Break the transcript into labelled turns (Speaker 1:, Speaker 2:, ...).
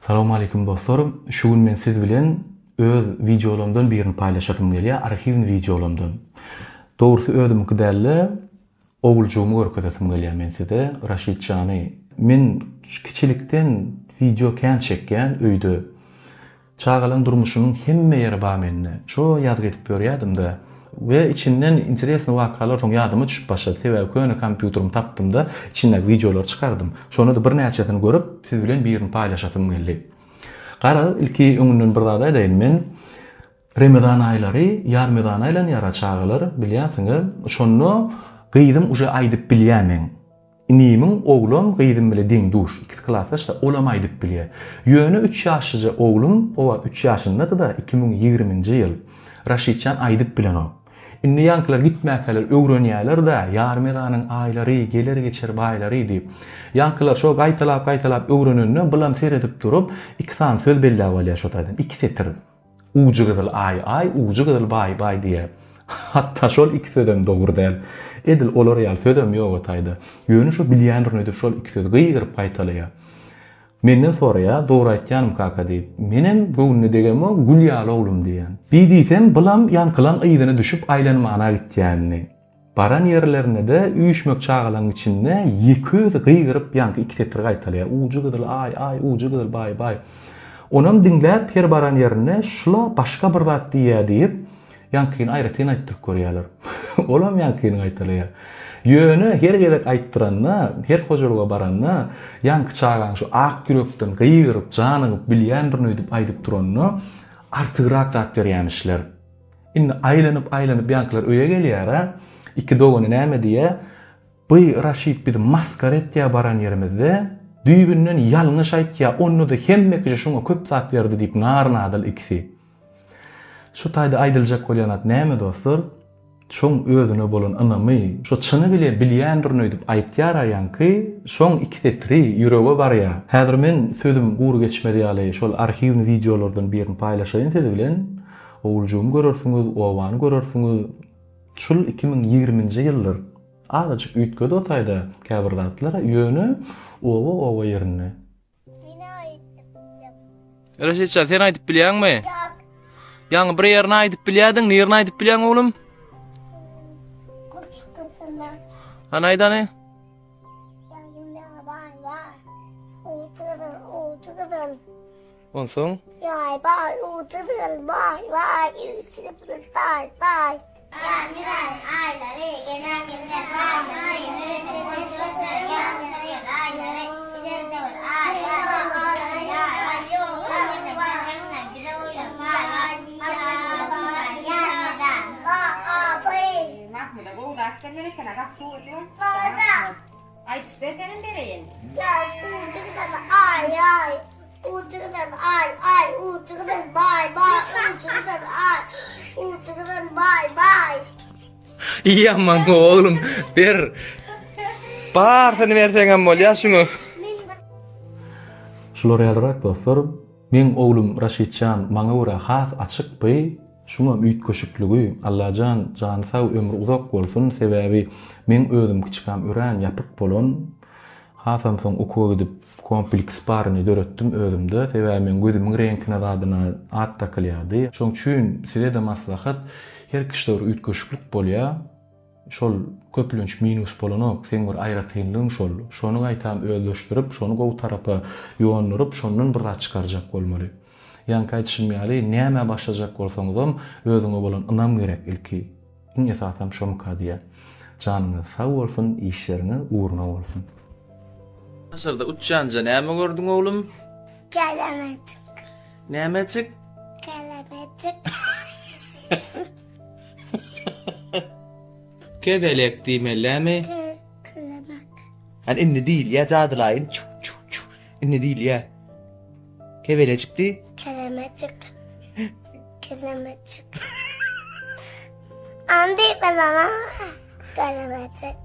Speaker 1: Assalamu alaykum dostlarım. Şu gün men siz bilen öz videolarımdan birini paylaşatım gelýär, arhiw videolarımdan. Dogrusu özümki däli oguljugymy görkezdim gelýär men size. Raşid Jany. Men kiçilikden video kän çekýän öýde çağalan durmuşynyň hemme ýeri bar menne. Şo ýad edip görýärdim-de. Ve içinden interesli wakalar soň ýadyma düşüp başlady. Sebäbi köne kompýuterimi tapdym-da, içinden videolar çıkardım. Şonu da bir näçesini görüp siz bilen birini paylaşatym geldi. Gara ilki öňünden bir zat aýdaýyn men. Ramazan aýlary, Ramazan aýlan ýara çağalar bilýärsiňiz. Şonu gyýdym uje aýdyp bilýärmen. Inimin oglum gyýdym bile deň duş. 2 klasda olam aýdyp bilýär. Ýöne 3 ýaşlyja oglum, owa 3 ýaşynda da 2020-nji ýyl Raşidjan aýdyp bilen o. Inni ýankylar gitmäkeler öwrenýärler da Ramazanyň aýlary, geler geçer baýlary diýip. Ýankylar şo gaýtalap öwrenenne bilen seredip durup 2 san söz belläp alýar şo taýdan. 2 setr. Uju gyzyl ay, uju gyzyl bay diýär. Hatta şol 2 sözdem dogry däl. Edil olar ýal sözdem ýok taýda. Ýöne şo bilýänlerini ödüp şol 2 söz gyýgyryp gaýtalýar. Menden sonra ya doğru aýtýanym kaka diýip. Menem bugün degemi Gülýal oglum diýen. Bir diýsem bilam ýankylan ýygyna düşüp aýlanmana gitýänini. Baran ýerlerine de üýüşmek çağalan içinde ýeköz gyýgyryp ýanky 2 tetr gaýtalýar. Uju gyzyl ay, uju gyzyl bay. Onam dinläp her baran ýerine şula başga bir zat diýär diýip ýankyny aýratyn aýtdyryp görýärler. Olam ýankyny aýtalýar. Ýöne her gerek aýtdyranna, her hojalyga baranna, ýanky çağan şu ak yürekden gyýryp, janyny bilýändirini öýdüp aýdyp duranny artygyrak zat berýänişler. Inni aýlanyp ýankylar öýe gelýär. 2 dogany näme diýe? Bu Raşid bizi maskara etýär baran ýerimizde. Düýbünden ýalňyş aýtýar, onu da hemmeki şoňa köp zat berdi diýip narnadyl ikisi. Şu taýda aýdyljak bolýan näme dostlar? Şoň özüne bolan anamy, şo çyny bile bilýändirini öýdüp aýtýar ýanky, şoň 2 tetri ýürege barýar. Häzir men sözüm guru geçmedi ýaly şol arhiw videolardan birini paýlaşaýyn siz bilen. Oguljugymy görersiňiz, owany görersiňiz. Şol 2020-nji ýyllar azajyk üýtgedi o taýda käbir zatlar ýöne owa ýerine.
Speaker 2: Raşid sen aýdyp bilýärmi? Ýa-ni bir ýerine aýdyp bilýärdiň, nerine aýdyp bilýäň oglum? Anaydany? Onsoň?
Speaker 3: Yay bay, uçudur bay, uçudur tay. Ramazan aýlary, geler geçer baýlary,
Speaker 2: İyi aman oğlum bir bartını verseňem bolýar şunu.
Speaker 1: Şular ýalyrak dostlar, men oglum Raşidjan maňa görä has açyk by, şuna üýt köşükligi, Allahan jany sag ömrü uzak bolsun sebäbi men özüm kiçikam ören ýapyk bolan hasam soň okuwa gidip kompleks baryny döretdim özümde. Sebäbi men gözümiň reňkine zadyna at takylýardy. Şoň üçin size de maslahat her kişiler üýt köşüklik bolýar. Şol köplenç minus bolanok sen bir aýratynlygyň şol. Şonu gaýtam özleşdirip, şonu gowy tarapa ýoğunlaryp, şondan bir zat çykarjak bolmaly. Ýani aýdyşym ýaly näme başlajak bolsaňyzam özüňe bolan ynam gerek ilki. Iň esasam şomka diýär. Janyňyz sag bolsun, işlerine uğruna bolsun.
Speaker 2: Aşarda uçjanja näme gördüň oglum?
Speaker 3: Kelemecik.
Speaker 2: Nämecik?
Speaker 3: Kelemecik.
Speaker 2: Kebelek diýmellämi?
Speaker 3: Kelemek.
Speaker 2: Hani inni diýil ýa jadylaýyn. Inni diýil ýa. Kebelecikdi?
Speaker 3: Kelemecik. Kelemecik. Andi ben ama kelemecik.